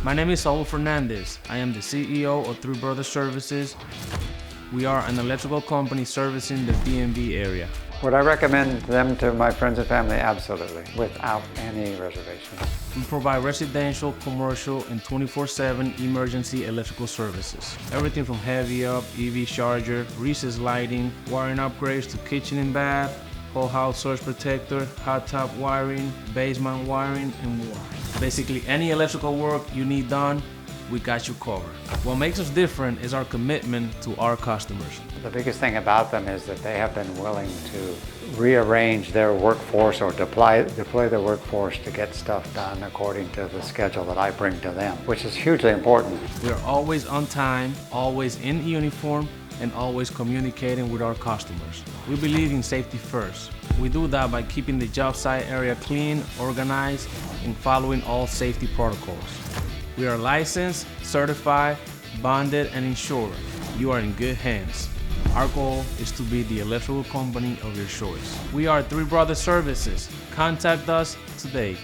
My name is Saul Fernandez. I am the CEO of Three Brothers Services. We are an electrical company servicing the DMV area. Would I recommend them to my friends and family? Absolutely, without any reservations. We provide residential, commercial, and 24/7 emergency electrical services. Everything from heavy up, EV charger, recessed lighting, wiring upgrades to kitchen and bath, whole house surge protector, hot top wiring, basement wiring, and more. Basically, any electrical work you need done, we got you covered. What makes us different is our commitment to our customers. The biggest thing about them is that they have been willing to rearrange their workforce or deploy their workforce to get stuff done according to the schedule that I bring to them, which is hugely important. We are always on time, always in uniform, and always communicating with our customers. We believe in safety first. We do that by keeping the job site area clean, organized, and following all safety protocols. We are licensed, certified, bonded, and insured. You are in good hands. Our goal is to be the electrical company of your choice. We are Three Brothers Services. Contact us today.